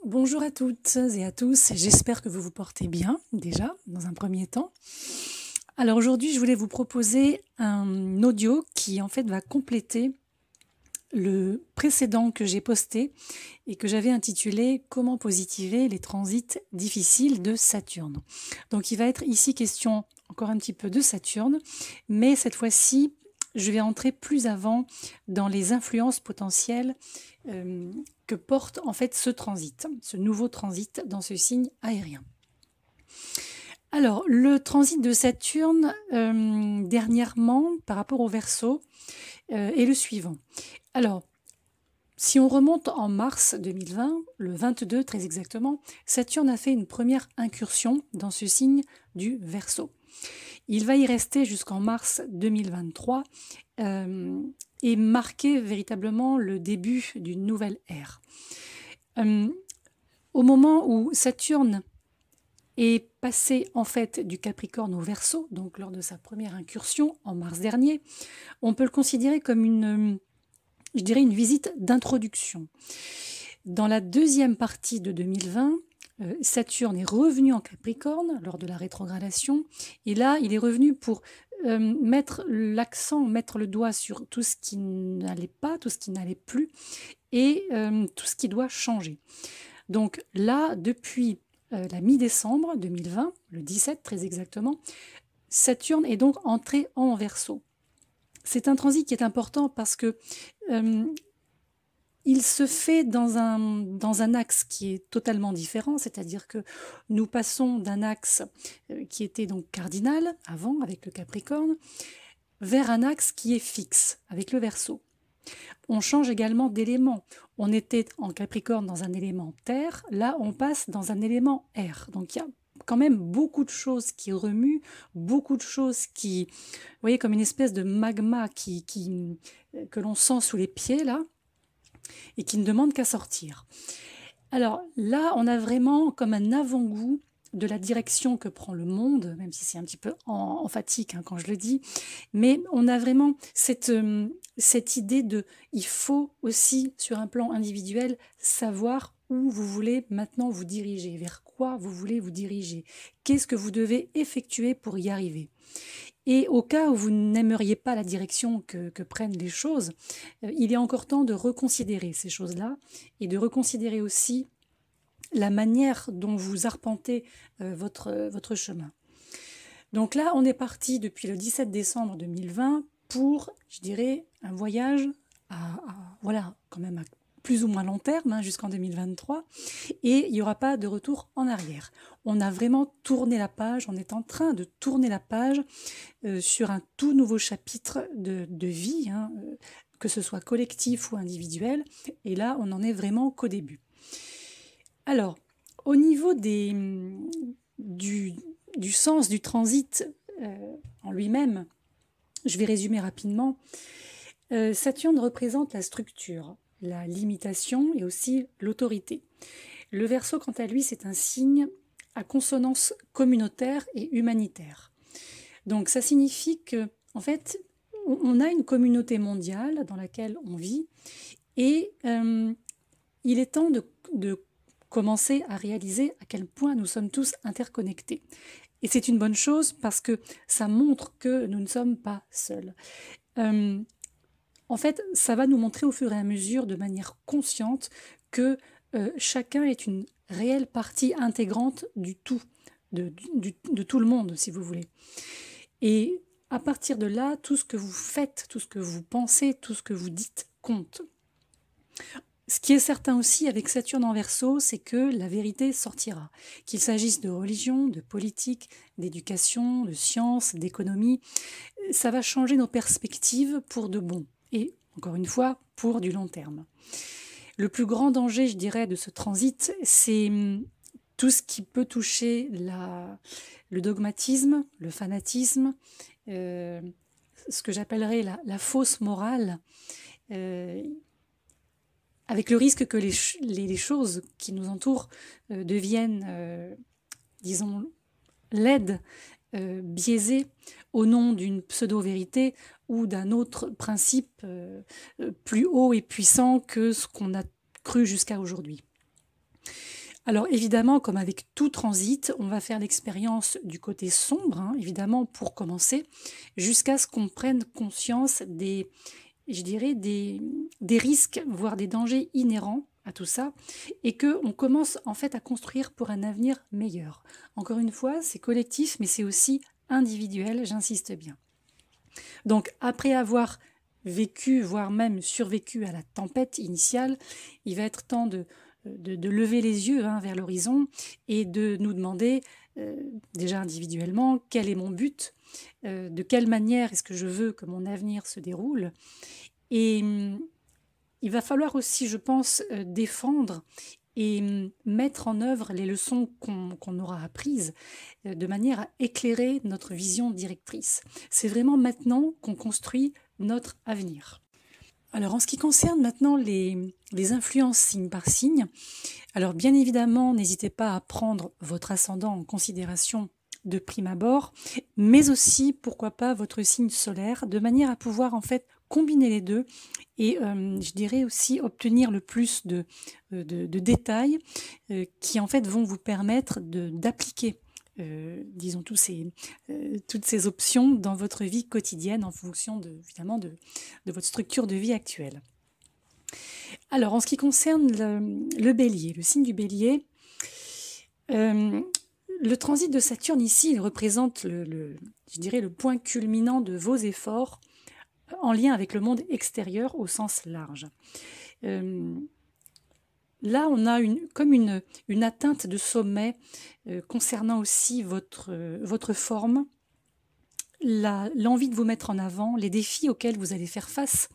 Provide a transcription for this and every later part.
Bonjour à toutes et à tous, j'espère que vous vous portez bien déjà dans un premier temps. Alors aujourd'hui je voulais vous proposer un audio qui en fait va compléter le précédent que j'ai posté et que j'avais intitulé « Comment positiver les transits difficiles de Saturne ». Donc il va être ici question encore un petit peu de Saturne, mais cette fois-ci je vais entrer plus avant dans les influences potentielles que porte en fait ce transit, ce nouveau transit dans ce signe aérien. Alors, le transit de Saturne dernièrement par rapport au Verseau est le suivant. Alors, si on remonte en mars 2020, le 22 très exactement, Saturne a fait une première incursion dans ce signe du Verseau. Il va y rester jusqu'en mars 2023 et marquer véritablement le début d'une nouvelle ère. Au moment où Saturne est passé en fait du Capricorne au Verseau, donc lors de sa première incursion en mars dernier, on peut le considérer comme une visite d'introduction. Dans la deuxième partie de 2020, Saturne est revenu en Capricorne lors de la rétrogradation, et là il est revenu pour mettre l'accent, mettre le doigt sur tout ce qui n'allait pas, tout ce qui n'allait plus, et tout ce qui doit changer. Donc là, depuis la mi-décembre 2020, le 17 très exactement, Saturne est donc entré en Verseau. C'est un transit qui est important parce que il se fait dans un axe qui est totalement différent, c'est-à-dire que nous passons d'un axe qui était donc cardinal avant avec le Capricorne vers un axe qui est fixe avec le Verseau. On change également d'élément. On était en Capricorne dans un élément terre, là on passe dans un élément air. Donc il y a quand même beaucoup de choses qui remuent, beaucoup de choses qui, vous voyez, comme une espèce de magma que l'on sent sous les pieds là, et qui ne demande qu'à sortir. Alors là, on a vraiment comme un avant-goût de la direction que prend le monde, même si c'est un petit peu emphatique quand je le dis, mais on a vraiment cette idée de il faut aussi, sur un plan individuel, savoir où vous voulez maintenant vous diriger, vers quoi vous voulez vous diriger, qu'est-ce que vous devez effectuer pour y arriver. Et au cas où vous n'aimeriez pas la direction que prennent les choses, il est encore temps de reconsidérer ces choses-là et de reconsidérer aussi la manière dont vous arpentez votre chemin. Donc là, on est parti depuis le 17 décembre 2020 pour, je dirais, un voyage voilà, quand même à plus ou moins long terme, jusqu'en 2023, et il n'y aura pas de retour en arrière. On a vraiment tourné la page, on est en train de tourner la page sur un tout nouveau chapitre de vie, que ce soit collectif ou individuel, et là, on n'en est vraiment qu'au début. Alors, au niveau du sens du transit en lui-même, je vais résumer rapidement. Saturne représente la structure, la limitation et aussi l'autorité. Le Verseau, quant à lui, c'est un signe à consonance communautaire et humanitaire. Donc ça signifie que, en fait, on a une communauté mondiale dans laquelle on vit et il est temps de commencer à réaliser à quel point nous sommes tous interconnectés. Et c'est une bonne chose parce que ça montre que nous ne sommes pas seuls. En fait, ça va nous montrer au fur et à mesure, de manière consciente, que chacun est une réelle partie intégrante du tout, de tout le monde, si vous voulez. Et à partir de là, tout ce que vous faites, tout ce que vous pensez, tout ce que vous dites compte. Ce qui est certain aussi avec Saturne en Verseau, c'est que la vérité sortira. Qu'il s'agisse de religion, de politique, d'éducation, de science, d'économie, ça va changer nos perspectives pour de bon. Et, encore une fois, pour du long terme. Le plus grand danger, je dirais, de ce transit, c'est tout ce qui peut toucher le dogmatisme, le fanatisme, ce que j'appellerais la fausse morale, avec le risque que les choses qui nous entourent deviennent, disons, laides, biaisées, au nom d'une pseudo-vérité ou d'un autre principe plus haut et puissant que ce qu'on a cru jusqu'à aujourd'hui. Alors évidemment, comme avec tout transit, on va faire l'expérience du côté sombre, hein, évidemment, pour commencer, jusqu'à ce qu'on prenne conscience je dirais, des risques, voire des dangers inhérents à tout ça, et qu'on commence en fait à construire pour un avenir meilleur. Encore une fois, c'est collectif, mais c'est aussi individuel, j'insiste bien. Donc après avoir vécu, voire même survécu à la tempête initiale, il va être temps de lever les yeux, hein, vers l'horizon et de nous demander, déjà individuellement, quel est mon but, de quelle manière est-ce que je veux que mon avenir se déroule. Et il va falloir aussi, je pense, défendre et mettre en œuvre les leçons qu'on aura apprises, de manière à éclairer notre vision directrice. C'est vraiment maintenant qu'on construit notre avenir. Alors en ce qui concerne maintenant les influences signe par signe, alors bien évidemment, n'hésitez pas à prendre votre ascendant en considération de prime abord, mais aussi, pourquoi pas, votre signe solaire, de manière à pouvoir en fait combiner les deux et je dirais aussi obtenir le plus de détails qui en fait vont vous permettre d'appliquer disons toutes ces options dans votre vie quotidienne en fonction évidemment de votre structure de vie actuelle. Alors en ce qui concerne le bélier, le signe du bélier, le transit de Saturne ici, il représente je dirais le point culminant de vos efforts en lien avec le monde extérieur au sens large. Là, on a comme une atteinte de sommet concernant aussi votre forme, l'envie de vous mettre en avant, les défis auxquels vous allez faire face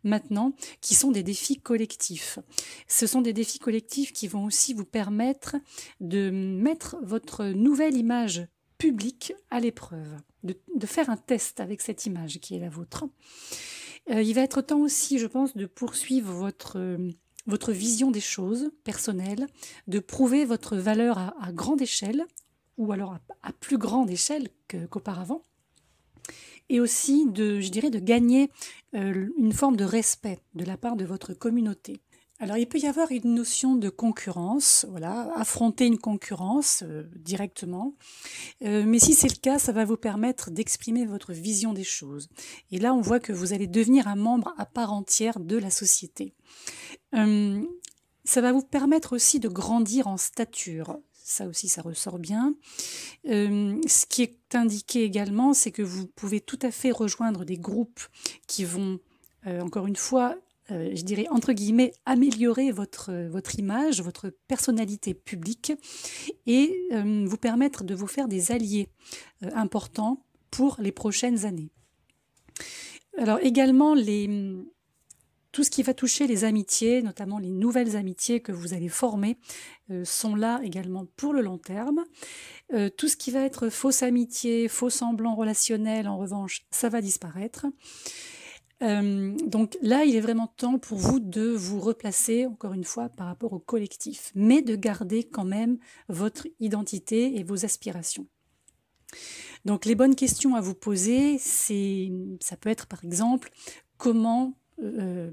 maintenant, qui sont des défis collectifs. Ce sont des défis collectifs qui vont aussi vous permettre de mettre votre nouvelle image publique à l'épreuve, de faire un test avec cette image qui est la vôtre. Il va être temps aussi, je pense, de poursuivre votre vision des choses personnelles, de prouver votre valeur à grande échelle, ou alors à plus grande échelle qu'auparavant, et aussi je dirais, de gagner une forme de respect de la part de votre communauté. Alors il peut y avoir une notion de concurrence, voilà, affronter une concurrence directement, mais si c'est le cas, ça va vous permettre d'exprimer votre vision des choses. Et là, on voit que vous allez devenir un membre à part entière de la société. Ça va vous permettre aussi de grandir en stature. Ça aussi, ça ressort bien. Ce qui est indiqué également, c'est que vous pouvez tout à fait rejoindre des groupes qui vont, encore une fois, je dirais entre guillemets, améliorer votre image, votre personnalité publique et vous permettre de vous faire des alliés importants pour les prochaines années. Alors également, tout ce qui va toucher les amitiés, notamment les nouvelles amitiés que vous allez former, sont là également pour le long terme. Tout ce qui va être fausse amitié, faux semblant relationnel, en revanche, ça va disparaître. Donc là, il est vraiment temps pour vous de vous replacer, encore une fois, par rapport au collectif, mais de garder quand même votre identité et vos aspirations. Donc les bonnes questions à vous poser, ça peut être par exemple, comment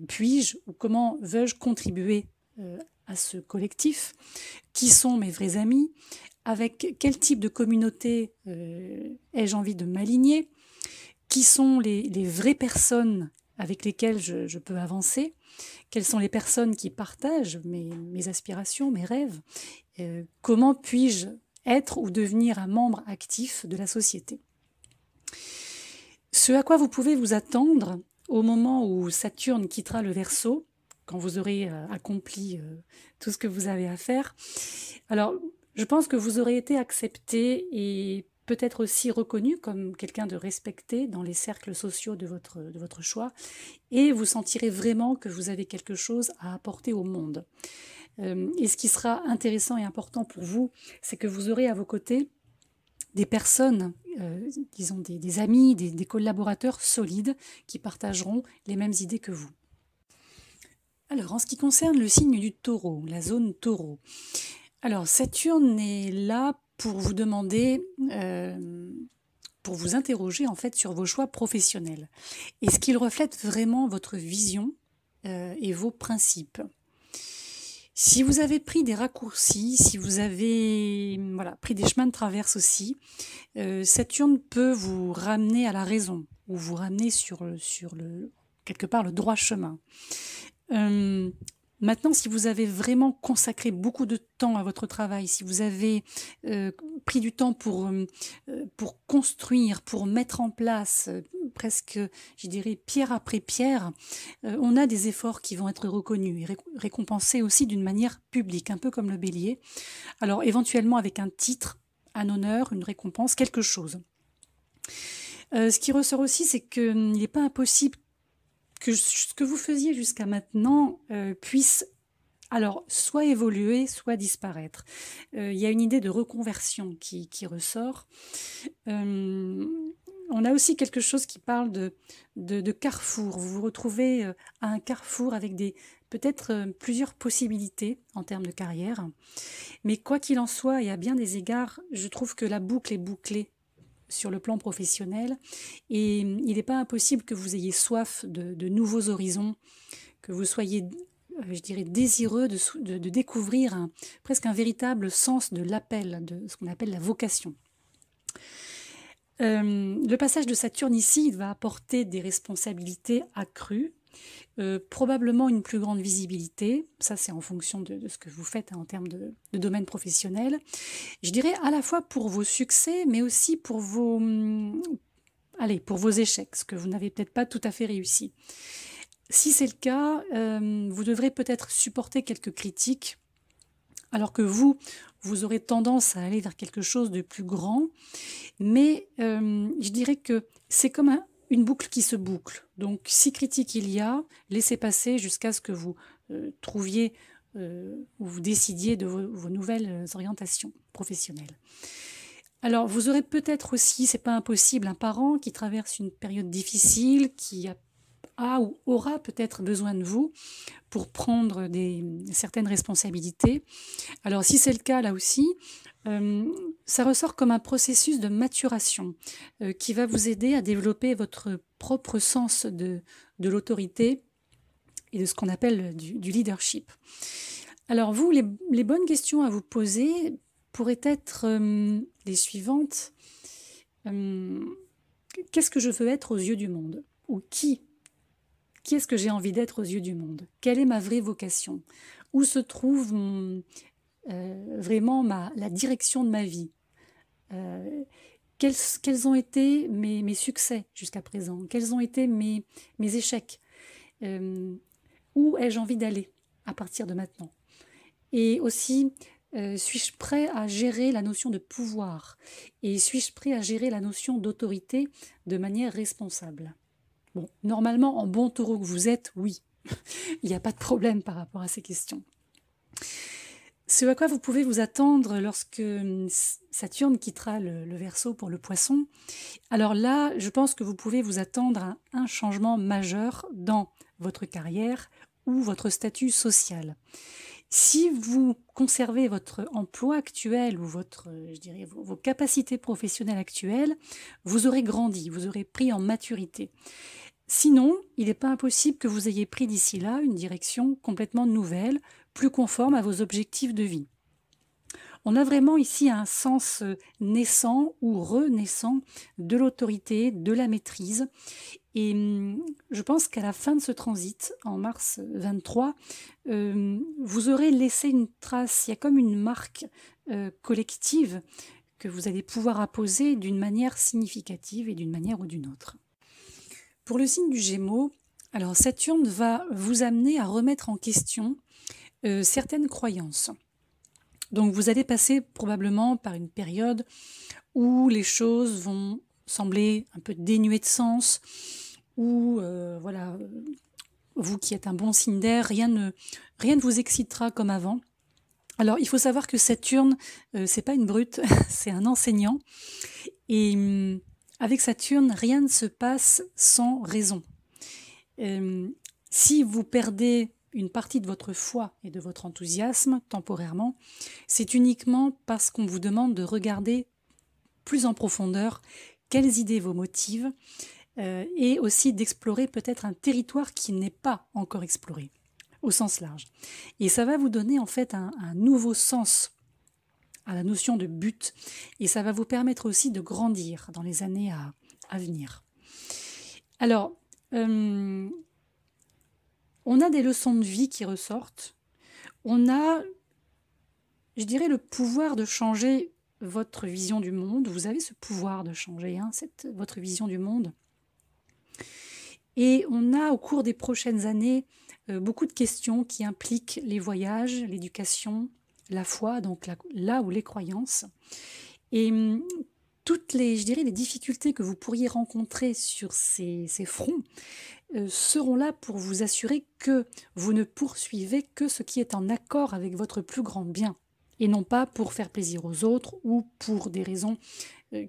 puis-je ou comment veux-je contribuer à ce collectif? Qui sont mes vrais amis? Avec quel type de communauté ai-je envie de m'aligner? Qui sont les vraies personnes avec lesquelles je peux avancer? Quelles sont les personnes qui partagent mes aspirations, mes rêves? Comment puis-je être ou devenir un membre actif de la société? Ce à quoi vous pouvez vous attendre au moment où Saturne quittera le Verseau, quand vous aurez accompli tout ce que vous avez à faire, alors je pense que vous aurez été accepté et peut-être aussi reconnu comme quelqu'un de respecté dans les cercles sociaux de votre choix, et vous sentirez vraiment que vous avez quelque chose à apporter au monde. Et ce qui sera intéressant et important pour vous, c'est que vous aurez à vos côtés des personnes, disons des amis, des collaborateurs solides qui partageront les mêmes idées que vous. Alors, en ce qui concerne le signe du Taureau, la zone Taureau, alors Saturne est là pour vous demander, pour vous interroger en fait sur vos choix professionnels. Est-ce qu'il reflète vraiment votre vision et vos principes? Si vous avez pris des raccourcis, si vous avez voilà, pris des chemins de traverse aussi, Saturne peut vous ramener à la raison ou vous ramener sur quelque part le droit chemin. Euh, Maintenant, si vous avez vraiment consacré beaucoup de temps à votre travail, si vous avez pris du temps pour construire, pour mettre en place, presque, je dirais, pierre après pierre, on a des efforts qui vont être reconnus et récompensés aussi d'une manière publique, un peu comme le bélier. Alors, éventuellement avec un titre, un honneur, une récompense, quelque chose. Ce qui ressort aussi, c'est qu'il n'est pas impossible que ce que vous faisiez jusqu'à maintenant puisse alors soit évoluer, soit disparaître. Il y a une idée de reconversion qui ressort. On a aussi quelque chose qui parle de carrefour. Vous vous retrouvez à un carrefour avec peut-être plusieurs possibilités en termes de carrière. Mais quoi qu'il en soit, et à bien des égards, je trouve que la boucle est bouclée sur le plan professionnel et il n'est pas impossible que vous ayez soif de nouveaux horizons, que vous soyez, je dirais, désireux de découvrir presque un véritable sens de l'appel, de ce qu'on appelle la vocation. Le passage de Saturne ici, il va apporter des responsabilités accrues, probablement une plus grande visibilité, ça c'est en fonction de ce que vous faites en termes de domaine professionnel. Je dirais à la fois pour vos succès, mais aussi pour pour vos échecs, ce que vous n'avez peut-être pas tout à fait réussi. Si c'est le cas, vous devrez peut-être supporter quelques critiques, alors que vous aurez tendance à aller vers quelque chose de plus grand. Mais je dirais que c'est comme une boucle qui se boucle. Donc si critique il y a, laissez passer jusqu'à ce que vous trouviez ou vous décidiez de vos nouvelles orientations professionnelles. Alors vous aurez peut-être aussi, c'est pas impossible, un parent qui traverse une période difficile, qui a ou aura peut-être besoin de vous pour prendre certaines responsabilités. Alors si c'est le cas là aussi, ça ressort comme un processus de maturation qui va vous aider à développer votre propre sens de l'autorité et de ce qu'on appelle du leadership. Alors vous, les bonnes questions à vous poser pourraient être les suivantes. Qu'est-ce que je veux être aux yeux du monde? Ou qui est-ce que j'ai envie d'être aux yeux du monde? Quelle est ma vraie vocation? Où se trouve vraiment la direction de ma vie? Quels ont été mes succès jusqu'à présent? Quels ont été mes échecs? Où ai-je envie d'aller à partir de maintenant? Et aussi, suis-je prêt à gérer la notion de pouvoir? Et suis-je prêt à gérer la notion d'autorité de manière responsable? Bon, normalement, en bon taureau que vous êtes, oui. Il n'y a pas de problème par rapport à ces questions. Ce à quoi vous pouvez vous attendre lorsque Saturne quittera le Verseau pour le Poisson, alors là, je pense que vous pouvez vous attendre à un changement majeur dans votre carrière ou votre statut social. Si vous conservez votre emploi actuel ou vos capacités professionnelles actuelles, vous aurez grandi, vous aurez pris en maturité. Sinon, il n'est pas impossible que vous ayez pris d'ici là une direction complètement nouvelle, plus conforme à vos objectifs de vie. On a vraiment ici un sens naissant ou renaissant de l'autorité, de la maîtrise. Et je pense qu'à la fin de ce transit, en mars 23, vous aurez laissé une trace, il y a comme une marque collective que vous allez pouvoir apposer d'une manière significative et d'une manière ou d'une autre. Pour le signe du Gémeaux, alors Saturne va vous amener à remettre en question certaines croyances. Donc vous allez passer probablement par une période où les choses vont sembler un peu dénuées de sens, où vous qui êtes un bon signe d'air, rien ne vous excitera comme avant. Alors il faut savoir que Saturne, c'est pas une brute, c'est un enseignant. Et avec Saturne, rien ne se passe sans raison. Si vous perdez une partie de votre foi et de votre enthousiasme temporairement, c'est uniquement parce qu'on vous demande de regarder plus en profondeur quelles idées vous motivent et aussi d'explorer peut-être un territoire qui n'est pas encore exploré. au sens large. Et ça va vous donner en fait un nouveau sens à la notion de but, et ça va vous permettre aussi de grandir dans les années à venir. Alors, on a des leçons de vie qui ressortent, on a, je dirais, le pouvoir de changer votre vision du monde, vous avez ce pouvoir de changer votre vision du monde, et on a au cours des prochaines années beaucoup de questions qui impliquent les voyages, l'éducation, la foi, donc là où les croyances. Et toutes les difficultés que vous pourriez rencontrer sur ces fronts seront là pour vous assurer que vous ne poursuivez que ce qui est en accord avec votre plus grand bien, et non pas pour faire plaisir aux autres ou pour des raisons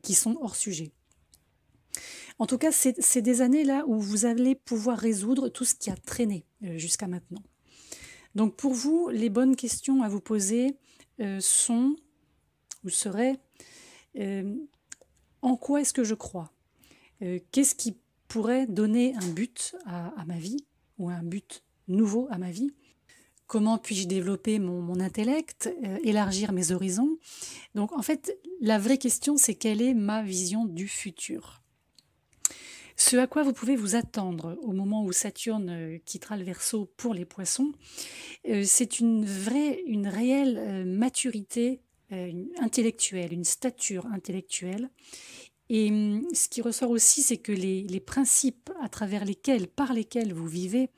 qui sont hors sujet. En tout cas, c'est des années là où vous allez pouvoir résoudre tout ce qui a traîné jusqu'à maintenant. Donc pour vous, les bonnes questions à vous poser seraient en quoi est-ce que je crois ? Qu'est-ce qui pourrait donner un but à ma vie, ou un but nouveau à ma vie ? Comment puis-je développer mon intellect, élargir mes horizons ? Donc en fait, la vraie question, c'est quelle est ma vision du futur ? Ce à quoi vous pouvez vous attendre au moment où Saturne quittera le Verseau pour les Poissons, c'est une réelle maturité intellectuelle, une stature intellectuelle. Et ce qui ressort aussi, c'est que les principes par lesquels vous vivez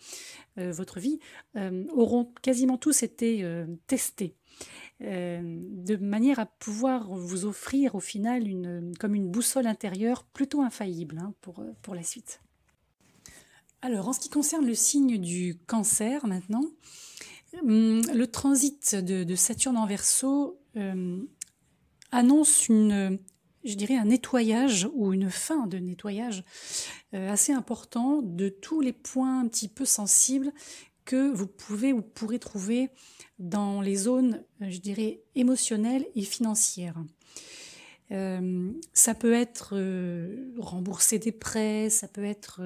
votre vie auront quasiment tous été testés, de manière à pouvoir vous offrir au final comme une boussole intérieure plutôt infaillible pour la suite. Alors, en ce qui concerne le signe du Cancer maintenant, le transit de Saturne en Verseau annonce un nettoyage ou une fin de nettoyage assez important de tous les points un petit peu sensibles que vous pourrez trouver dans les zones, émotionnelles et financières. Ça peut être rembourser des prêts, ça peut être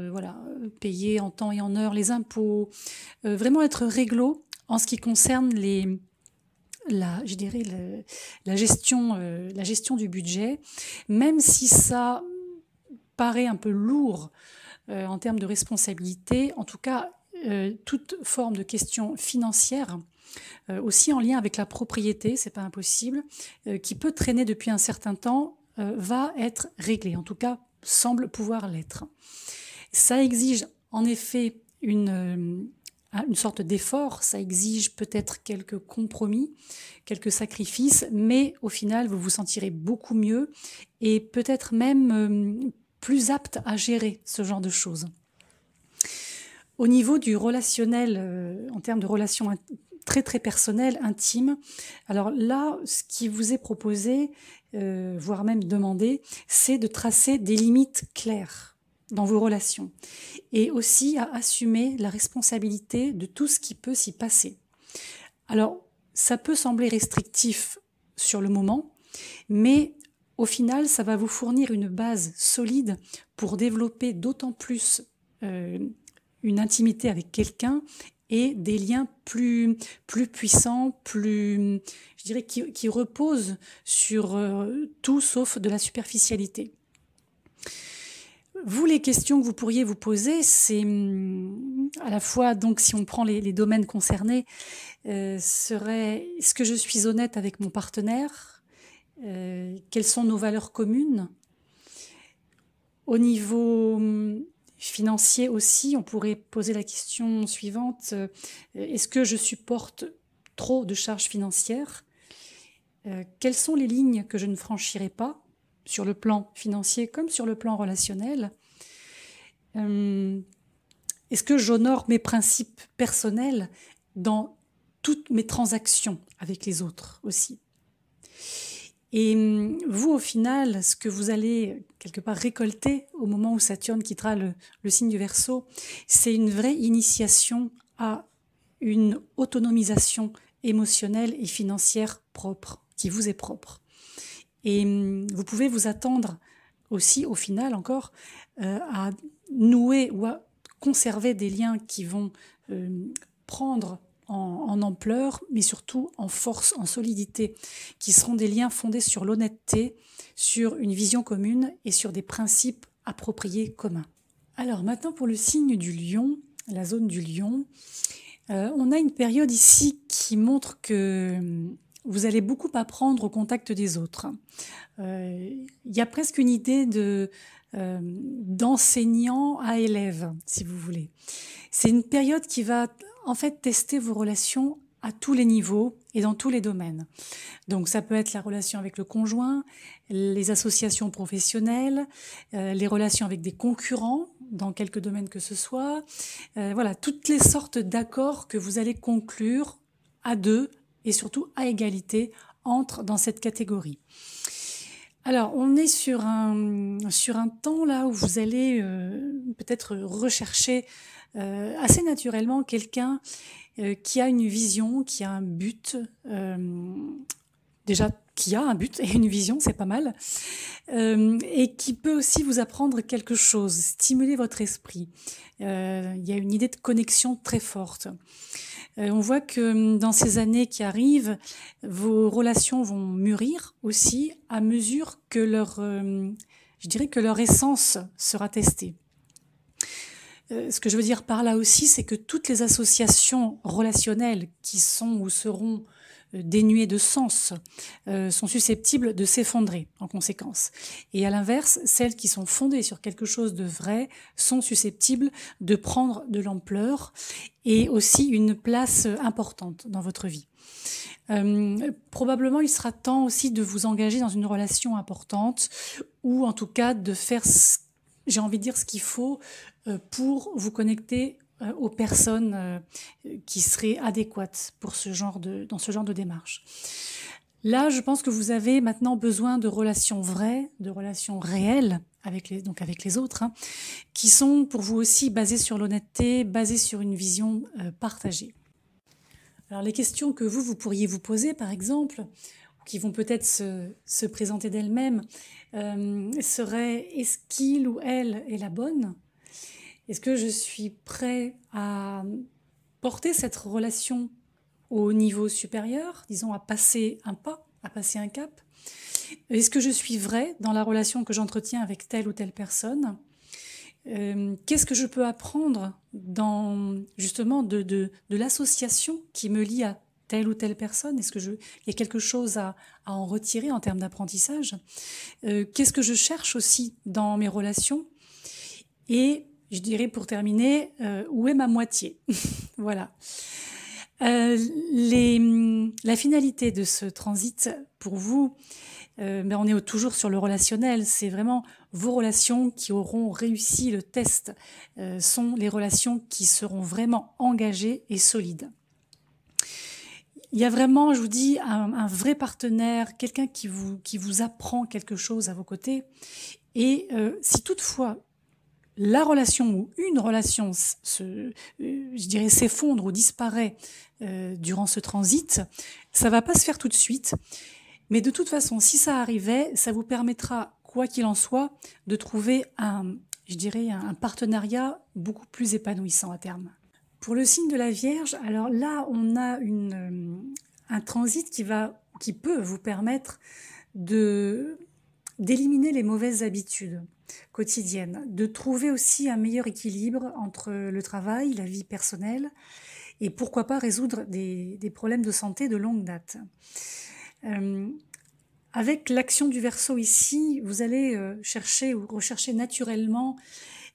payer en temps et en heure les impôts, vraiment être réglo en ce qui concerne la gestion du budget, même si ça paraît un peu lourd en termes de responsabilité. En tout cas, toute forme de question financière, aussi en lien avec la propriété, c'est pas impossible, qui peut traîner depuis un certain temps, va être réglée, en tout cas semble pouvoir l'être. Ça exige en effet une sorte d'effort, ça exige peut-être quelques compromis, quelques sacrifices, mais au final vous vous sentirez beaucoup mieux et peut-être même plus apte à gérer ce genre de choses. Au niveau du relationnel, en termes de relations très très personnelles, intimes, alors là, ce qui vous est proposé, voire même demandé, c'est de tracer des limites claires dans vos relations et aussi à assumer la responsabilité de tout ce qui peut s'y passer. Alors, ça peut sembler restrictif sur le moment, mais au final, ça va vous fournir une base solide pour développer d'autant plus une intimité avec quelqu'un et des liens plus puissants, qui reposent sur tout sauf de la superficialité. Vous, les questions que vous pourriez vous poser, c'est à la fois, donc si on prend les domaines concernés, serait est-ce que je suis honnête avec mon partenaire ? Quelles sont nos valeurs communes ? Au niveau financier aussi, on pourrait poser la question suivante, est-ce que je supporte trop de charges financières ? Quelles sont les lignes que je ne franchirai pas sur le plan financier comme sur le plan relationnel ? Est-ce que j'honore mes principes personnels dans toutes mes transactions avec les autres aussi ? Et vous, au final, ce que vous allez quelque part récolter au moment où Saturne quittera le signe du Verseau, c'est une vraie initiation à une autonomisation émotionnelle et financière propre, qui vous est propre. Et vous pouvez vous attendre aussi, au final encore, à nouer ou à conserver des liens qui vont prendre en ampleur, mais surtout en force, en solidité, qui seront des liens fondés sur l'honnêteté, sur une vision commune et sur des principes appropriés communs. Alors maintenant pour le signe du lion, la zone du lion, on a une période ici qui montre que vous allez beaucoup apprendre au contact des autres. Il y a presque une idée d'enseignant à élève, si vous voulez. C'est une période qui va en fait tester vos relations à tous les niveaux et dans tous les domaines. Donc ça peut être la relation avec le conjoint, les associations professionnelles, les relations avec des concurrents dans quelques domaines que ce soit. Voilà, toutes les sortes d'accords que vous allez conclure à deux et surtout à égalité entrent dans cette catégorie. Alors, on est sur un temps là où vous allez peut-être rechercher assez naturellement quelqu'un qui a une vision, qui a un but, déjà qui a un but et une vision, c'est pas mal, et qui peut aussi vous apprendre quelque chose, stimuler votre esprit. Il y a une idée de connexion très forte. On voit que dans ces années qui arrivent, vos relations vont mûrir aussi à mesure que je dirais que leur essence sera testée. Ce que je veux dire par là aussi, c'est que toutes les associations relationnelles qui sont ou seront dénuées de sens sont susceptibles de s'effondrer en conséquence. Et à l'inverse, celles qui sont fondées sur quelque chose de vrai sont susceptibles de prendre de l'ampleur et aussi une place importante dans votre vie. Probablement, il sera temps aussi de vous engager dans une relation importante ou en tout cas de faire, j'ai envie de dire, ce qu'il faut pour vous connecter aux personnes qui seraient adéquates pour dans ce genre de démarche. Là, je pense que vous avez maintenant besoin de relations vraies, de relations réelles avec les autres, qui sont pour vous aussi basées sur l'honnêteté, basées sur une vision partagée. Alors les questions que vous pourriez vous poser, par exemple, qui vont peut-être se présenter d'elles-mêmes, seraient: est-ce qu'il ou elle est la bonne ? Est-ce que je suis prêt à porter cette relation au niveau supérieur, disons à passer un pas, à passer un cap? Est-ce que je suis vrai dans la relation que j'entretiens avec telle ou telle personne? Qu'est-ce que je peux apprendre justement de l'association qui me lie à telle ou telle personne? Est-ce qu'il y a quelque chose à en retirer en termes d'apprentissage? Qu'est-ce que je cherche aussi dans mes relations? Et je dirais pour terminer, où est ma moitié? Voilà. La finalité de ce transit pour vous, on est toujours sur le relationnel, c'est vraiment vos relations qui auront réussi le test, sont les relations qui seront vraiment engagées et solides. Il y a vraiment, je vous dis, un vrai partenaire, quelqu'un qui vous apprend quelque chose à vos côtés. Et si toutefois la relation ou une relation je dirais s'effondre ou disparaît durant ce transit, ça va pas se faire tout de suite. Mais de toute façon, si ça arrivait, ça vous permettra, quoi qu'il en soit, de trouver un partenariat beaucoup plus épanouissant à terme. Pour le signe de la Vierge, alors là, on a un transit qui peut vous permettre d'éliminer les mauvaises habitudes quotidiennes, de trouver aussi un meilleur équilibre entre le travail, la vie personnelle, et pourquoi pas résoudre des problèmes de santé de longue date. Avec l'action du Verseau ici, vous allez chercher ou rechercher naturellement,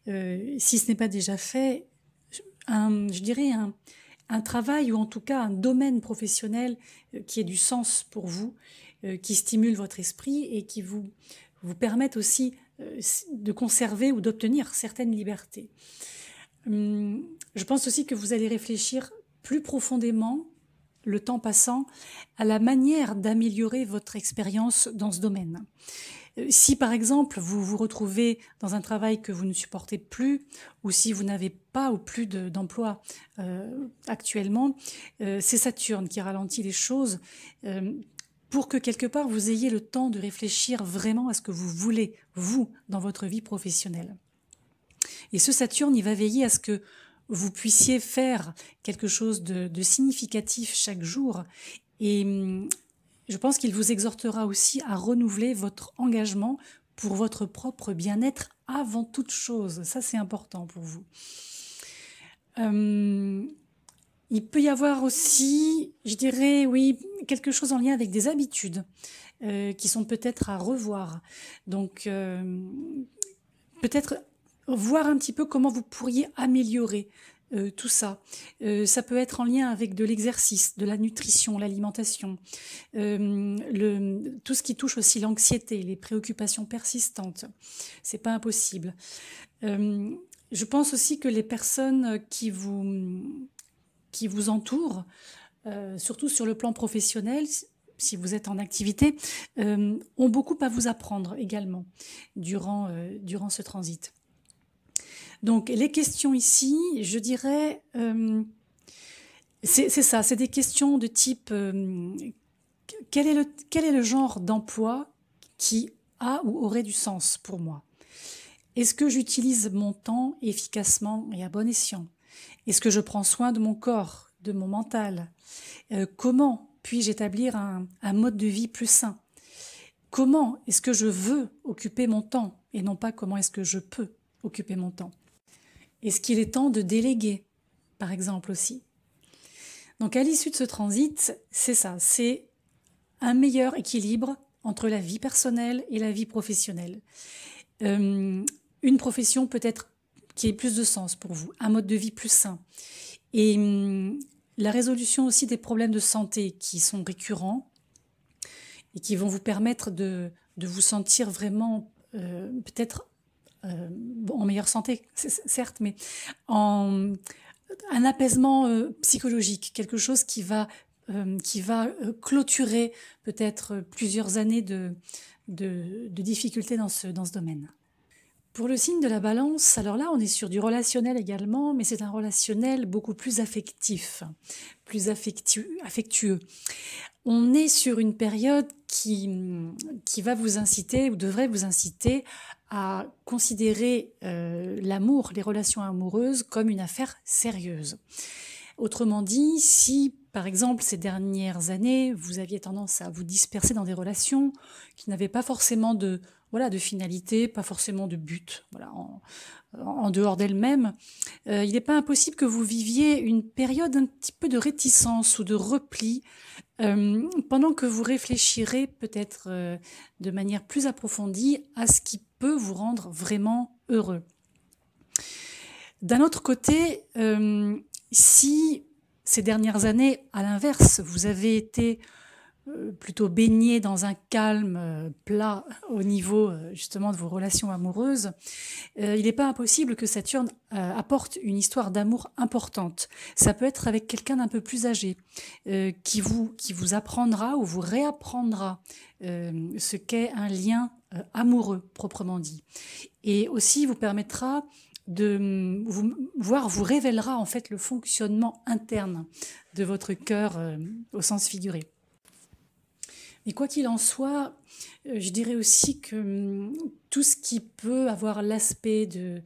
si ce n'est pas déjà fait, un travail ou en tout cas un domaine professionnel qui ait du sens pour vous, qui stimule votre esprit et qui vous permette aussi de conserver ou d'obtenir certaines libertés. Je pense aussi que vous allez réfléchir plus profondément, le temps passant, à la manière d'améliorer votre expérience dans ce domaine. Si par exemple vous vous retrouvez dans un travail que vous ne supportez plus, ou si vous n'avez pas ou plus d'emploi actuellement, c'est Saturne qui ralentit les choses pour que quelque part vous ayez le temps de réfléchir vraiment à ce que vous voulez, vous, dans votre vie professionnelle. Et ce Saturne, il va veiller à ce que vous puissiez faire quelque chose de significatif chaque jour. Et je pense qu'il vous exhortera aussi à renouveler votre engagement pour votre propre bien-être avant toute chose. Ça, c'est important pour vous. Il peut y avoir aussi, je dirais, oui, quelque chose en lien avec des habitudes qui sont peut-être à revoir. Donc, peut-être voir un petit peu comment vous pourriez améliorer tout ça. Ça peut être en lien avec de l'exercice, de la nutrition, l'alimentation, tout ce qui touche aussi l'anxiété, les préoccupations persistantes. C'est pas impossible. Je pense aussi que les personnes qui vous entourent, surtout sur le plan professionnel, si vous êtes en activité, ont beaucoup à vous apprendre également durant ce transit. Donc les questions ici, je dirais, c'est ça, c'est des questions de type quel est le genre d'emploi qui a ou aurait du sens pour moi? Est-ce que j'utilise mon temps efficacement et à bon escient? Est-ce que je prends soin de mon corps, de mon mental? Comment puis-je établir un mode de vie plus sain? Comment est-ce que je veux occuper mon temps et non pas comment est-ce que je peux occuper mon temps? Est-ce qu'il est temps de déléguer, par exemple aussi? Donc à l'issue de ce transit, c'est ça, c'est un meilleur équilibre entre la vie personnelle et la vie professionnelle. Une profession peut-être qui ait plus de sens pour vous, un mode de vie plus sain. Et la résolution aussi des problèmes de santé qui sont récurrents et qui vont vous permettre de vous sentir vraiment peut-être en meilleure santé, certes, mais un apaisement psychologique, quelque chose qui va clôturer peut-être plusieurs années de difficultés dans ce domaine. Pour le signe de la Balance, alors là, on est sur du relationnel également, mais c'est un relationnel beaucoup plus affectif, plus affectueux. On est sur une période qui va vous inciter, ou devrait vous inciter, à considérer l'amour, les relations amoureuses, comme une affaire sérieuse. Autrement dit, si, par exemple, ces dernières années, vous aviez tendance à vous disperser dans des relations qui n'avaient pas forcément de finalité, pas forcément de but, en dehors d'elles-mêmes, il n'est pas impossible que vous viviez une période un petit peu de réticence ou de repli, pendant que vous réfléchirez peut-être de manière plus approfondie à ce qui peut vous rendre vraiment heureux. D'un autre côté, si ces dernières années, à l'inverse, vous avez été plutôt baigné dans un calme plat au niveau justement de vos relations amoureuses, il n'est pas impossible que Saturne apporte une histoire d'amour importante. Ça peut être avec quelqu'un d'un peu plus âgé, qui vous apprendra ou vous réapprendra ce qu'est un lien amoureux proprement dit, et aussi vous permettra vous révélera en fait le fonctionnement interne de votre cœur au sens figuré. Mais quoi qu'il en soit, je dirais aussi que tout ce qui peut avoir l'aspect de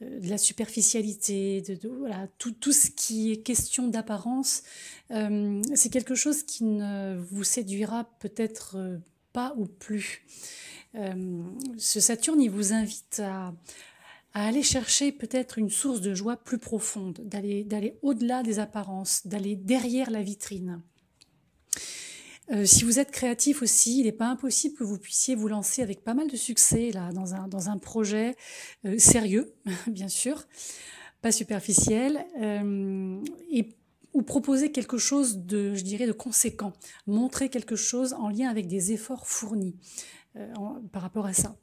la superficialité, voilà, tout ce qui est question d'apparence, c'est quelque chose qui ne vous séduira peut-être pas ou plus. Ce Saturne, il vous invite à aller chercher peut-être une source de joie plus profonde, d'aller au-delà des apparences, d'aller derrière la vitrine. Si vous êtes créatif aussi, il n'est pas impossible que vous puissiez vous lancer avec pas mal de succès là, dans un projet sérieux, bien sûr, pas superficiel, ou proposer quelque chose de, je dirais, de conséquent, montrer quelque chose en lien avec des efforts fournis par rapport à ça.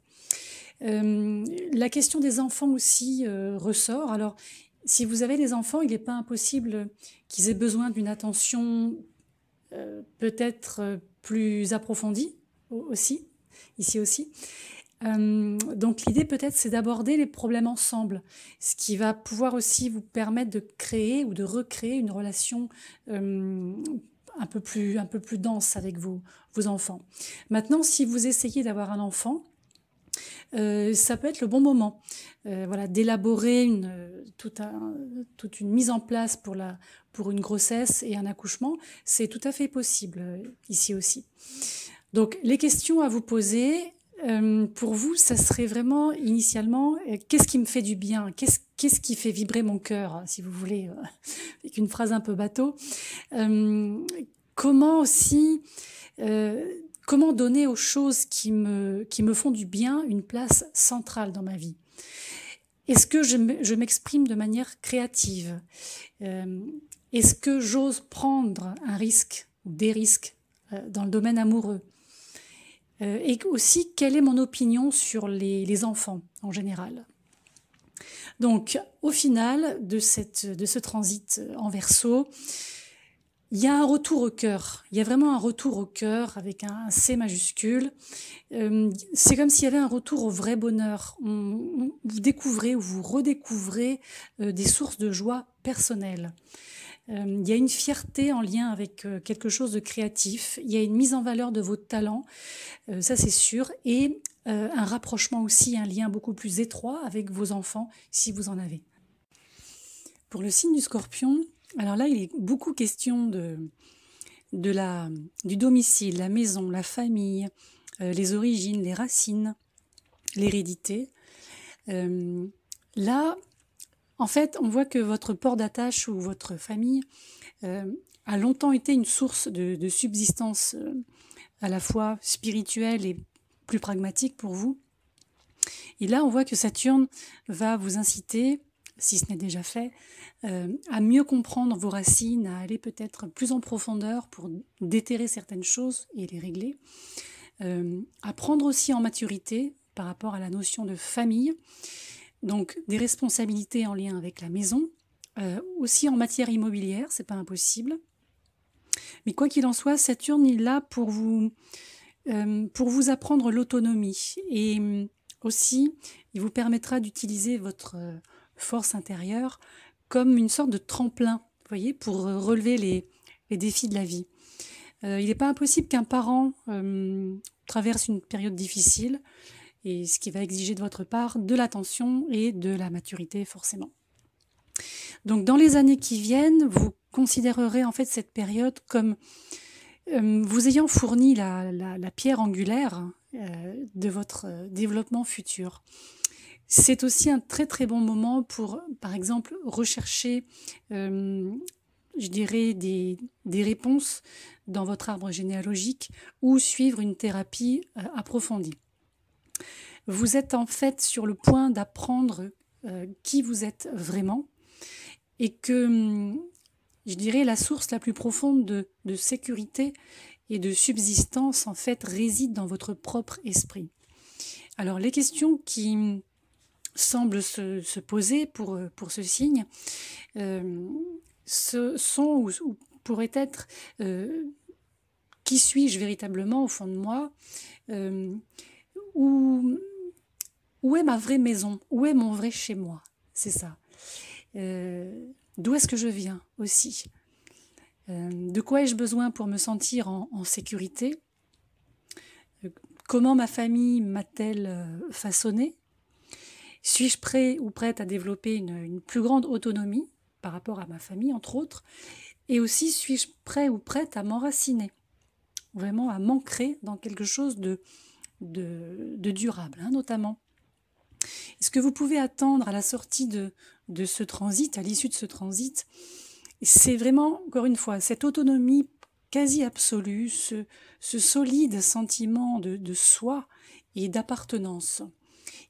La question des enfants aussi ressort. Alors, si vous avez des enfants, il n'est pas impossible qu'ils aient besoin d'une attention peut-être plus approfondie aussi, ici aussi. Donc l'idée peut-être c'est d'aborder les problèmes ensemble, ce qui va pouvoir aussi vous permettre de créer ou de recréer une relation un peu plus dense avec vos enfants. Maintenant, si vous essayez d'avoir un enfant, ça peut être le bon moment. Voilà, d'élaborer toute une mise en place pour une grossesse et un accouchement, c'est tout à fait possible ici aussi. Donc, les questions à vous poser, pour vous, ça serait vraiment initialement, qu'est-ce qui me fait du bien? Qu'est-ce qui fait vibrer mon cœur, si vous voulez, avec une phrase un peu bateau. Comment aussi, comment donner aux choses qui me font du bien une place centrale dans ma vie? Est-ce que je m'exprime de manière créative? Est-ce que j'ose prendre un risque ou des risques dans le domaine amoureux? Et aussi, quelle est mon opinion sur les enfants en général? Donc, au final de ce transit en Verseau, il y a un retour au cœur. Il y a vraiment un retour au cœur avec un C majuscule. C'est comme s'il y avait un retour au vrai bonheur. Vous découvrez ou vous redécouvrez des sources de joie personnelles. Il y a une fierté en lien avec quelque chose de créatif. Il y a une mise en valeur de vos talents, ça c'est sûr. Et un rapprochement aussi, un lien beaucoup plus étroit avec vos enfants, si vous en avez. Pour le signe du Scorpion, alors là, il est beaucoup question du domicile, la maison, la famille, les origines, les racines, l'hérédité. Là, en fait, on voit que votre port d'attache ou votre famille a longtemps été une source de subsistance à la fois spirituelle et plus pragmatique pour vous. Et là, on voit que Saturne va vous inciter, si ce n'est déjà fait, à mieux comprendre vos racines, à aller peut-être plus en profondeur pour déterrer certaines choses et les régler, à prendre aussi en maturité par rapport à la notion de famille, donc des responsabilités en lien avec la maison, aussi en matière immobilière, c'est pas impossible. Mais quoi qu'il en soit, Saturne est là pour vous apprendre l'autonomie et aussi il vous permettra d'utiliser votre force intérieure comme une sorte de tremplin, vous voyez, pour relever les défis de la vie. Il n'est pas impossible qu'un parent traverse une période difficile, et ce qui va exiger de votre part de l'attention et de la maturité forcément. Donc dans les années qui viennent, vous considérerez en fait cette période comme vous ayant fourni la pierre angulaire de votre développement futur. C'est aussi un très très bon moment pour, par exemple, rechercher, je dirais, des réponses dans votre arbre généalogique ou suivre une thérapie approfondie. Vous êtes en fait sur le point d'apprendre qui vous êtes vraiment et que, je dirais, la source la plus profonde de sécurité et de subsistance en fait réside dans votre propre esprit. Alors les questions qui semblent se poser pour ce signe ce sont ou pourraient être qui suis-je véritablement au fond de moi, où est ma vraie maison, où est mon vrai chez moi, c'est ça. D'où est-ce que je viens aussi, de quoi ai-je besoin pour me sentir en sécurité, comment ma famille m'a-t-elle façonné, suis-je prêt ou prête à développer une plus grande autonomie par rapport à ma famille entre autres, et aussi suis-je prêt ou prête à m'enraciner, vraiment à m'ancrer dans quelque chose de durable, notamment. Et ce que vous pouvez attendre à la sortie de ce transit, à l'issue de ce transit, c'est vraiment, encore une fois, cette autonomie quasi absolue, ce solide sentiment de soi et d'appartenance.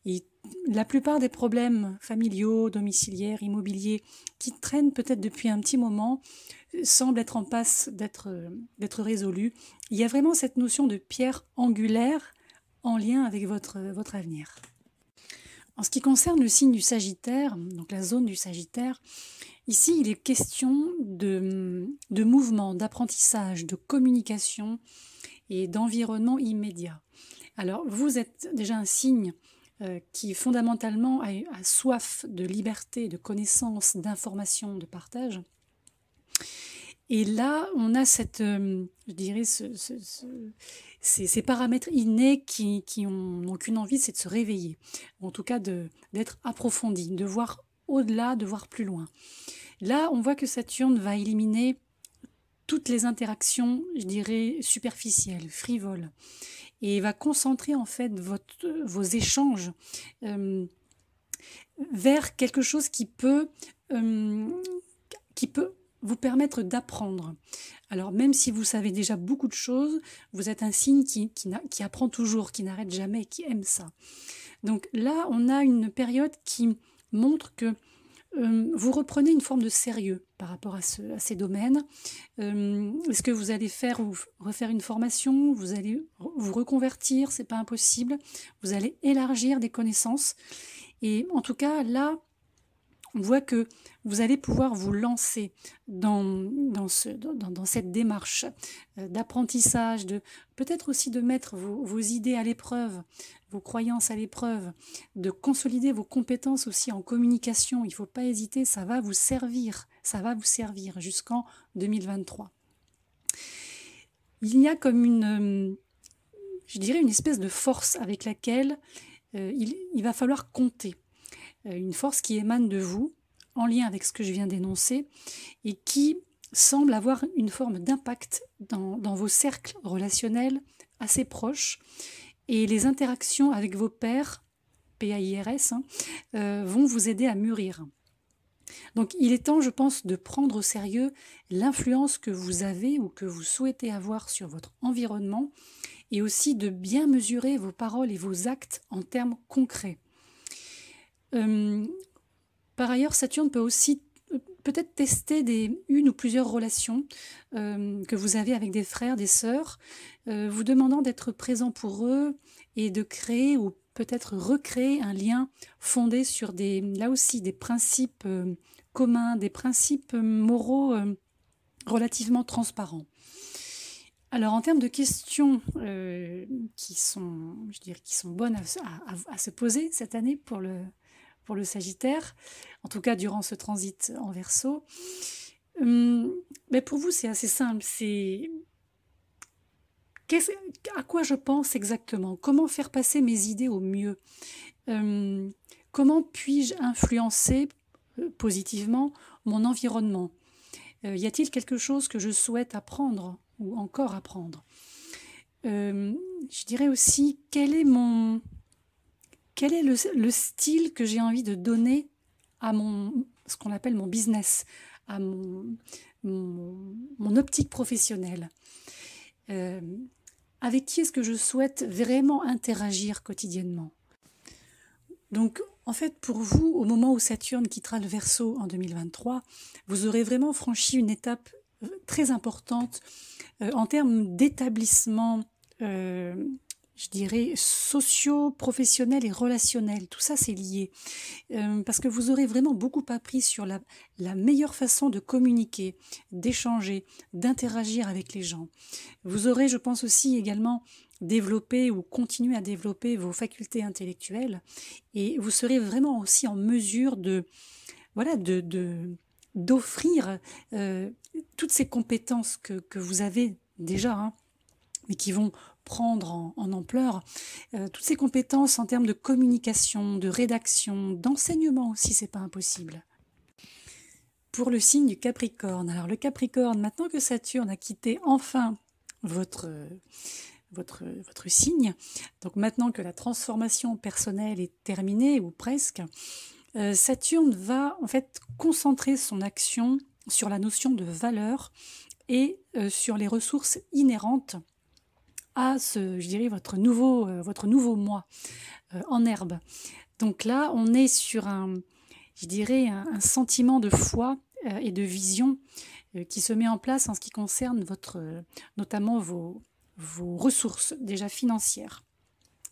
Et la plupart des problèmes familiaux, domiciliaires, immobiliers, qui traînent peut-être depuis un petit moment, semblent être en passe d'être résolus. Il y a vraiment cette notion de pierre angulaire en lien avec votre avenir. En ce qui concerne le signe du Sagittaire, donc la zone du Sagittaire, ici il est question de mouvement, d'apprentissage, de communication et d'environnement immédiat. Alors vous êtes déjà un signe qui fondamentalement a soif de liberté, de connaissance, d'information, de partage. Et là, on a je dirais, ces paramètres innés qui n'ont qu'une envie, c'est de se réveiller. En tout cas, d'être approfondi, de voir au-delà, de voir plus loin. Là, on voit que Saturne va éliminer toutes les interactions, je dirais, superficielles, frivoles, et va concentrer en fait vos échanges vers quelque chose qui peut vous permettre d'apprendre. Alors même si vous savez déjà beaucoup de choses, vous êtes un signe qui apprend toujours, qui n'arrête jamais, qui aime ça. Donc là, on a une période qui montre que vous reprenez une forme de sérieux par rapport à ces domaines. Est-ce que vous allez refaire une formation? Vous allez vous reconvertir? C'est pas impossible. Vous allez élargir des connaissances. Et en tout cas, là, on voit que vous allez pouvoir vous lancer dans cette démarche d'apprentissage, peut-être aussi de mettre vos idées à l'épreuve, vos croyances à l'épreuve, de consolider vos compétences aussi en communication. Il ne faut pas hésiter, ça va vous servir jusqu'en 2023. Il y a comme je dirais une espèce de force avec laquelle il va falloir compter. Une force qui émane de vous, en lien avec ce que je viens d'énoncer, et qui semble avoir une forme d'impact dans vos cercles relationnels assez proches, et les interactions avec vos pairs, PAIRS, vont vous aider à mûrir. Donc il est temps, je pense, de prendre au sérieux l'influence que vous avez ou que vous souhaitez avoir sur votre environnement, et aussi de bien mesurer vos paroles et vos actes en termes concrets. Par ailleurs, Saturne peut aussi peut-être tester une ou plusieurs relations que vous avez avec des frères, des sœurs, vous demandant d'être présent pour eux et de créer ou peut-être recréer un lien fondé sur là aussi des principes communs, des principes moraux relativement transparents. Alors en termes de questions qui sont bonnes à se poser cette année pour le Sagittaire, en tout cas durant ce transit en Verseau, mais pour vous c'est assez simple, à quoi je pense exactement, comment faire passer mes idées au mieux, comment puis-je influencer positivement mon environnement, y a-t-il quelque chose que je souhaite apprendre ou encore apprendre, je dirais aussi quel est le style que j'ai envie de donner à ce qu'on appelle mon business, à mon optique professionnelle. Avec qui est-ce que je souhaite vraiment interagir quotidiennement? Donc, en fait, pour vous, au moment où Saturne quittera le Verseau en 2023, vous aurez vraiment franchi une étape très importante en termes d'établissement, je dirais, sociaux, professionnels et relationnels. Tout ça, c'est lié. Parce que vous aurez vraiment beaucoup appris sur la meilleure façon de communiquer, d'échanger, d'interagir avec les gens. Vous aurez, je pense aussi également, développer ou continuer à développer vos facultés intellectuelles, et vous serez vraiment aussi en mesure d'offrir toutes ces compétences que vous avez déjà, mais qui vont prendre en ampleur, toutes ces compétences en termes de communication, de rédaction, d'enseignement aussi, c'est pas impossible. Pour le signe du Capricorne, alors le Capricorne, maintenant que Saturne a quitté enfin votre signe, donc maintenant que la transformation personnelle est terminée ou presque, Saturne va en fait concentrer son action sur la notion de valeur et sur les ressources inhérentes à je dirais, votre nouveau moi en herbe. Donc là, on est sur un sentiment de foi et de vision qui se met en place en ce qui concerne notamment vos ressources déjà financières.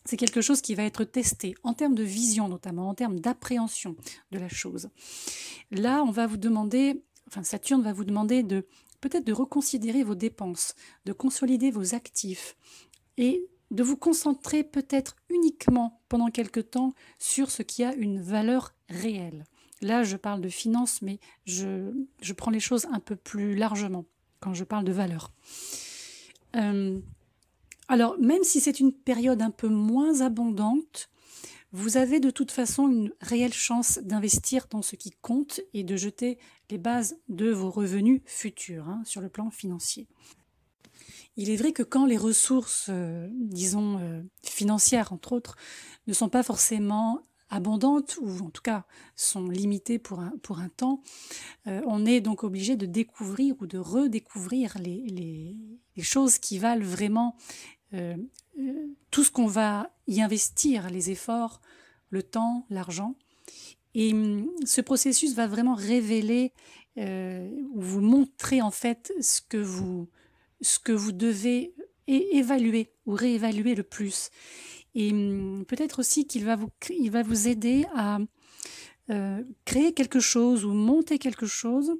C'est quelque chose qui va être testé en termes de vision, notamment en termes d'appréhension de la chose. Là, Saturne va vous demander peut-être de reconsidérer vos dépenses, de consolider vos actifs et de vous concentrer peut-être uniquement pendant quelque temps sur ce qui a une valeur réelle. Là, je parle de finances, mais je prends les choses un peu plus largement. quand je parle de valeur. Alors, même si c'est une période un peu moins abondante, vous avez de toute façon une réelle chance d'investir dans ce qui compte et de jeter les bases de vos revenus futurs sur le plan financier. Il est vrai que quand les ressources, financières entre autres, ne sont pas forcément abondantes ou en tout cas sont limitées pour un temps, on est donc obligé de découvrir ou de redécouvrir les choses qui valent vraiment tout ce qu'on va y investir, les efforts, le temps, l'argent. Et ce processus va vraiment révéler ou vous montrer en fait ce que vous devez évaluer ou réévaluer le plus. Et peut-être aussi qu'il va vous aider à créer quelque chose ou monter quelque chose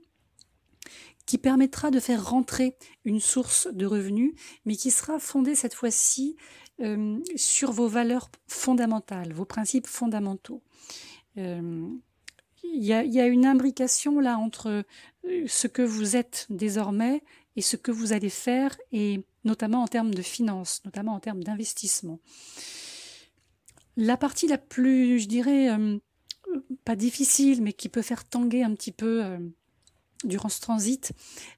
qui permettra de faire rentrer une source de revenus, mais qui sera fondée cette fois-ci sur vos valeurs fondamentales, vos principes fondamentaux. Il y a une imbrication là entre ce que vous êtes désormais et ce que vous allez faire, et notamment en termes de finances, notamment en termes d'investissement. La partie la plus, je dirais, pas difficile, mais qui peut faire tanguer un petit peu durant ce transit,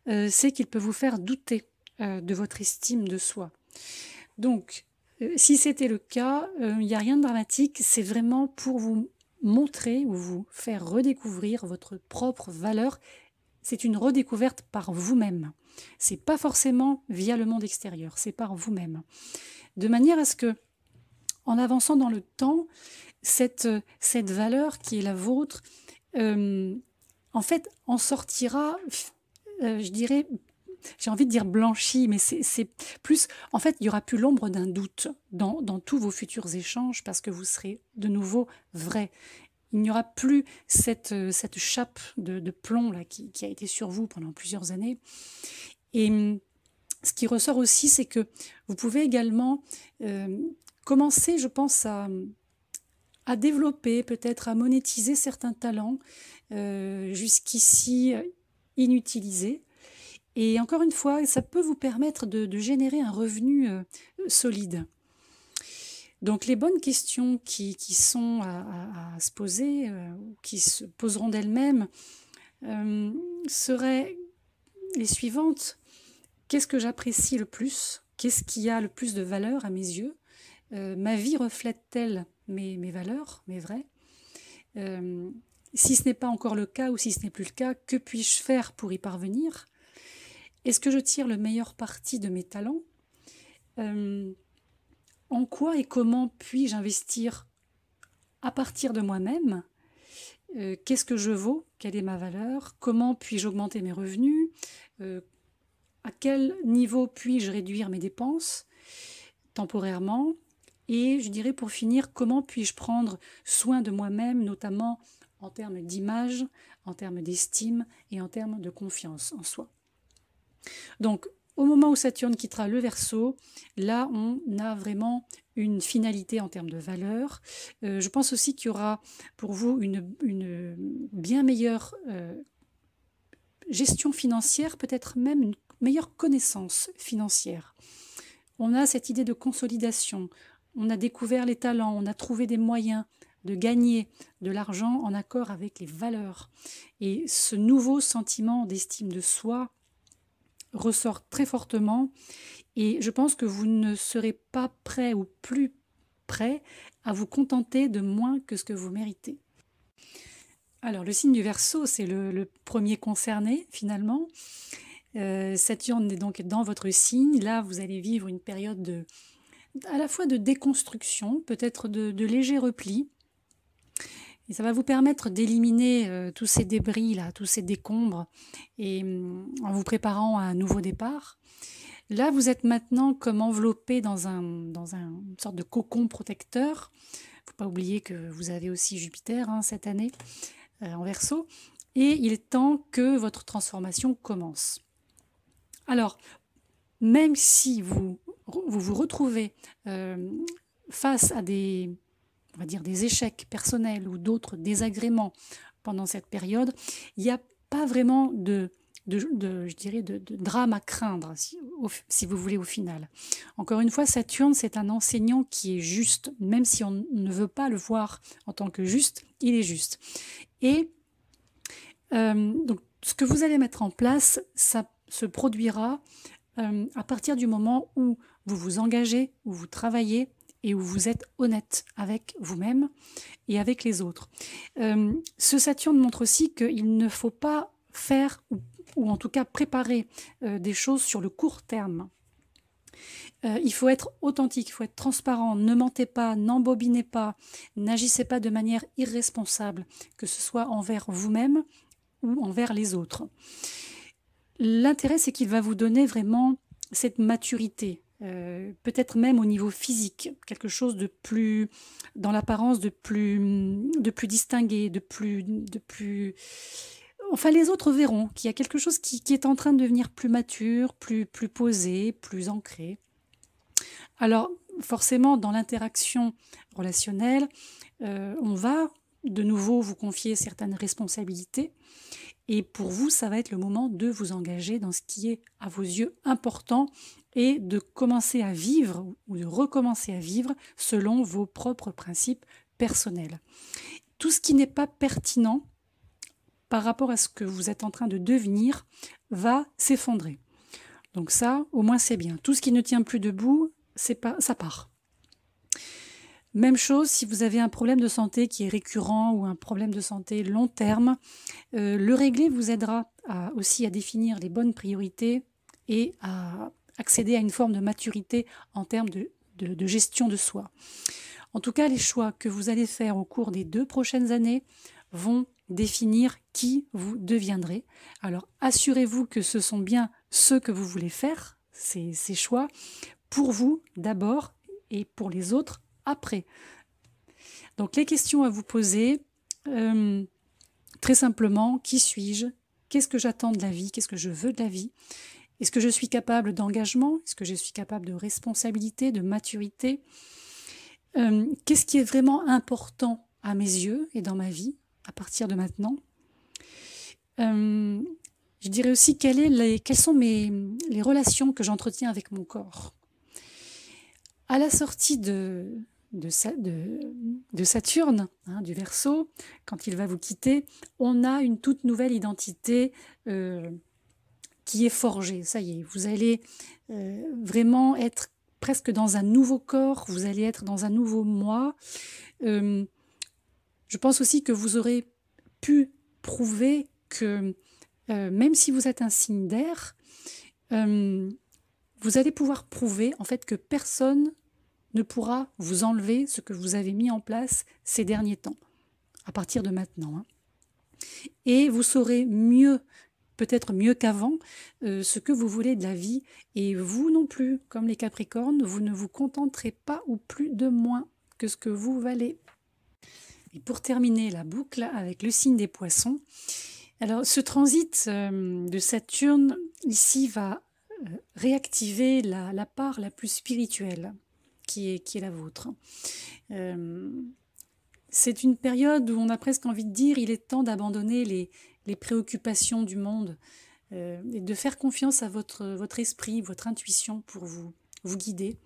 c'est qu'il peut vous faire douter de votre estime de soi. Donc, si c'était le cas, il n'y a rien de dramatique, c'est vraiment pour vous montrer ou vous faire redécouvrir votre propre valeur. C'est une redécouverte par vous-même. C'est pas forcément via le monde extérieur, c'est par vous-même. De manière à ce que, en avançant dans le temps, cette valeur qui est la vôtre, en fait, en sortira, je dirais, j'ai envie de dire blanchie, mais c'est plus, en fait, il n'y aura plus l'ombre d'un doute dans tous vos futurs échanges parce que vous serez de nouveau vrai. Il n'y aura plus cette chape de plomb là, qui a été sur vous pendant plusieurs années. Et ce qui ressort aussi, c'est que vous pouvez également commencer, je pense, à développer, peut-être à monétiser certains talents jusqu'ici inutilisés. Et encore une fois, ça peut vous permettre de générer un revenu solide. Donc les bonnes questions qui sont à se poser, ou qui se poseront d'elles-mêmes, seraient les suivantes. Qu'est-ce que j'apprécie le plus? Qu'est-ce qui a le plus de valeur à mes yeux? Ma vie reflète-t-elle mes valeurs, mes vrais? Si ce n'est pas encore le cas ou si ce n'est plus le cas, que puis-je faire pour y parvenir? Est-ce que je tire le meilleur parti de mes talents? En quoi et comment puis-je investir à partir de moi-même? Qu'est-ce que je vaux? Quelle est ma valeur? Comment puis-je augmenter mes revenus? À quel niveau puis-je réduire mes dépenses temporairement? Et je dirais pour finir, comment puis-je prendre soin de moi-même, notamment en termes d'image, en termes d'estime et en termes de confiance en soi. Donc, au moment où Saturne quittera le Verseau, là, on a vraiment une finalité en termes de valeur. Je pense aussi qu'il y aura pour vous une bien meilleure gestion financière, peut-être même une meilleure connaissance financière. On a cette idée de consolidation, on a découvert les talents, on a trouvé des moyens de gagner de l'argent en accord avec les valeurs. Et ce nouveau sentiment d'estime de soi ressort très fortement, et je pense que vous ne serez pas prêt ou plus prêt à vous contenter de moins que ce que vous méritez. Alors le signe du Verseau, c'est le premier concerné finalement. Saturne est donc dans votre signe. Là, vous allez vivre une période à la fois de déconstruction, peut-être de léger repli. Et ça va vous permettre d'éliminer tous ces débris, là, tous ces décombres, et en vous préparant à un nouveau départ. Là, vous êtes maintenant comme enveloppé dans une sorte de cocon protecteur. Il ne faut pas oublier que vous avez aussi Jupiter cette année en Verseau. Et il est temps que votre transformation commence. Alors, même si vous vous retrouvez face à des échecs personnels ou d'autres désagréments pendant cette période, il n'y a pas vraiment de je dirais, de drame à craindre, si vous voulez, au final. Encore une fois, Saturne, c'est un enseignant qui est juste, même si on ne veut pas le voir en tant que juste, il est juste. Et donc, ce que vous allez mettre en place, ça se produira à partir du moment où vous vous engagez, où vous travaillez et où vous êtes honnête avec vous-même et avec les autres. Ce Saturne montre aussi qu'il ne faut pas faire, ou en tout cas préparer des choses sur le court terme. Il faut être authentique, il faut être transparent, ne mentez pas, n'embobinez pas, n'agissez pas de manière irresponsable, que ce soit envers vous-même ou envers les autres. L'intérêt, c'est qu'il va vous donner vraiment cette maturité, peut-être même au niveau physique, quelque chose de plus, dans l'apparence, de plus distingué, de plus... Enfin, les autres verront qu'il y a quelque chose qui est en train de devenir plus mature, plus posé, plus ancré. Alors, forcément, dans l'interaction relationnelle, on va de nouveau vous confier certaines responsabilités. Et pour vous, ça va être le moment de vous engager dans ce qui est à vos yeux important et de commencer à vivre ou de recommencer à vivre selon vos propres principes personnels. Tout ce qui n'est pas pertinent par rapport à ce que vous êtes en train de devenir va s'effondrer. Donc ça, au moins c'est bien. Tout ce qui ne tient plus debout, ça part. Même chose si vous avez un problème de santé qui est récurrent ou un problème de santé long terme, le régler vous aidera aussi à définir les bonnes priorités et à accéder à une forme de maturité en termes de gestion de soi. En tout cas, les choix que vous allez faire au cours des 2 prochaines années vont définir qui vous deviendrez. Alors assurez-vous que ce sont bien ceux que vous voulez faire, ces choix, pour vous d'abord et pour les autres après. Donc les questions à vous poser, très simplement, qui suis-je? Qu'est-ce que j'attends de la vie? Qu'est-ce que je veux de la vie? Est-ce que je suis capable d'engagement? Est-ce que je suis capable de responsabilité, de maturité? Qu'est-ce qui est vraiment important à mes yeux et dans ma vie à partir de maintenant? Je dirais aussi quelles sont les relations que j'entretiens avec mon corps. À la sortie de Saturne, du Verseau, quand il va vous quitter, on a une toute nouvelle identité qui est forgée. Ça y est, vous allez vraiment être presque dans un nouveau corps, vous allez être dans un nouveau moi. Je pense aussi que vous aurez pu prouver que même si vous êtes un signe d'air, vous allez pouvoir prouver en fait que personne ne pourra vous enlever ce que vous avez mis en place ces derniers temps, à partir de maintenant. Et vous saurez mieux, peut-être mieux qu'avant, ce que vous voulez de la vie. Et vous non plus, comme les Capricornes, vous ne vous contenterez pas ou plus de moins que ce que vous valez. Et pour terminer la boucle avec le signe des Poissons, alors ce transit de Saturne ici va réactiver la part la plus spirituelle qui est la vôtre. C'est une période où on a presque envie de dire il est temps d'abandonner les préoccupations du monde et de faire confiance à votre esprit, votre intuition pour vous guider.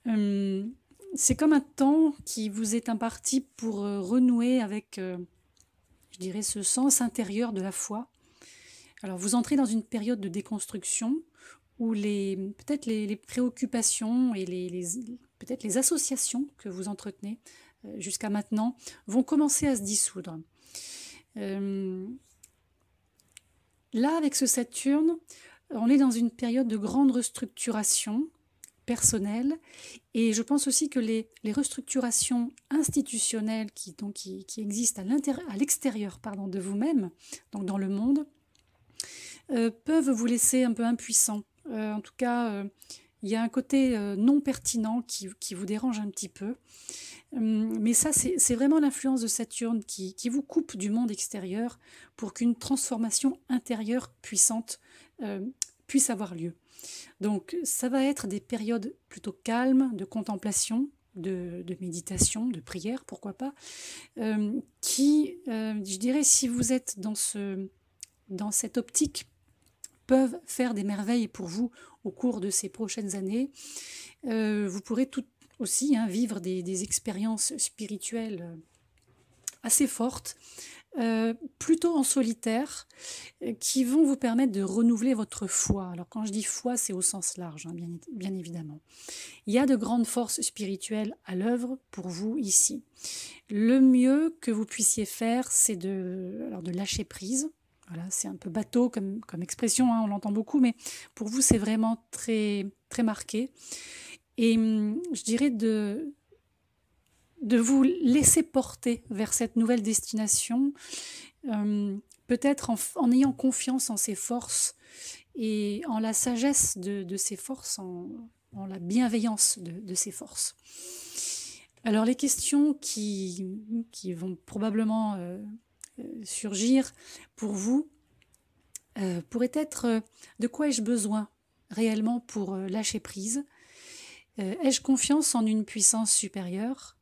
C'est comme un temps qui vous est imparti pour renouer avec, je dirais, ce sens intérieur de la foi. Alors vous entrez dans une période de déconstruction où peut-être les préoccupations et peut-être les associations que vous entretenez jusqu'à maintenant vont commencer à se dissoudre. Là, avec ce Saturne, on est dans une période de grande restructuration personnelle et je pense aussi que les restructurations institutionnelles qui existent à l'extérieur de vous-même, donc dans le monde, peuvent vous laisser un peu impuissant. En tout cas, il y a un côté non pertinent qui vous dérange un petit peu. Mais ça, c'est vraiment l'influence de Saturne qui vous coupe du monde extérieur pour qu'une transformation intérieure puissante puisse avoir lieu. Donc, ça va être des périodes plutôt calmes de contemplation, de méditation, de prière, pourquoi pas, je dirais, si vous êtes dans ce dans cette optique, peuvent faire des merveilles pour vous au cours de ces prochaines années. Vous pourrez tout aussi vivre des expériences spirituelles assez fortes, plutôt en solitaire, qui vont vous permettre de renouveler votre foi. Alors quand je dis foi, c'est au sens large, bien évidemment. Il y a de grandes forces spirituelles à l'œuvre pour vous ici. Le mieux que vous puissiez faire, c'est de lâcher prise. Voilà, c'est un peu bateau comme expression, on l'entend beaucoup, mais pour vous, c'est vraiment très, très marqué. Et je dirais de vous laisser porter vers cette nouvelle destination, peut-être en ayant confiance en ses forces et en la sagesse de ses forces, en la bienveillance de ses forces. Alors les questions qui vont probablement surgir pour vous pourraient être de quoi ai-je besoin réellement pour lâcher prise? Ai-je confiance en une puissance supérieure?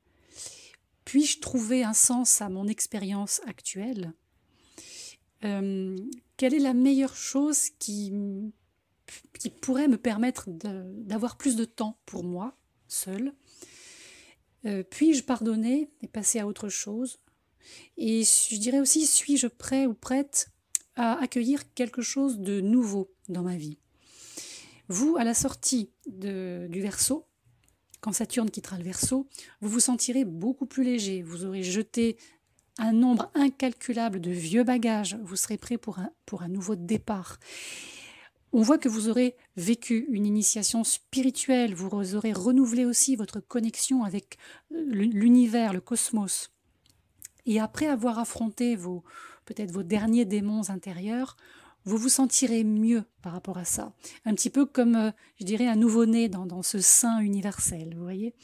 Puis-je trouver un sens à mon expérience actuelle? Quelle est la meilleure chose qui pourrait me permettre d'avoir plus de temps pour moi, seule? Puis-je pardonner et passer à autre chose? Et je dirais aussi, suis-je prêt ou prête à accueillir quelque chose de nouveau dans ma vie? Vous, à la sortie du Verseau, quand Saturne quittera le Verseau, vous vous sentirez beaucoup plus léger. Vous aurez jeté un nombre incalculable de vieux bagages. Vous serez prêt pour un nouveau départ. On voit que vous aurez vécu une initiation spirituelle. Vous aurez renouvelé aussi votre connexion avec l'univers, le cosmos. Et après avoir affronté peut-être vos derniers démons intérieurs, vous vous sentirez mieux par rapport à ça. Un petit peu comme, je dirais, un nouveau-né dans ce sein universel, vous voyez.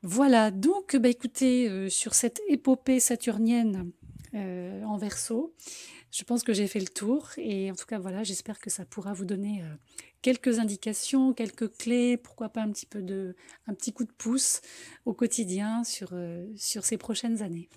Voilà, donc écoutez, sur cette épopée saturnienne en Verseau, je pense que j'ai fait le tour. Et en tout cas, voilà, j'espère que ça pourra vous donner quelques indications, quelques clés, pourquoi pas un petit coup de pouce au quotidien sur ces prochaines années.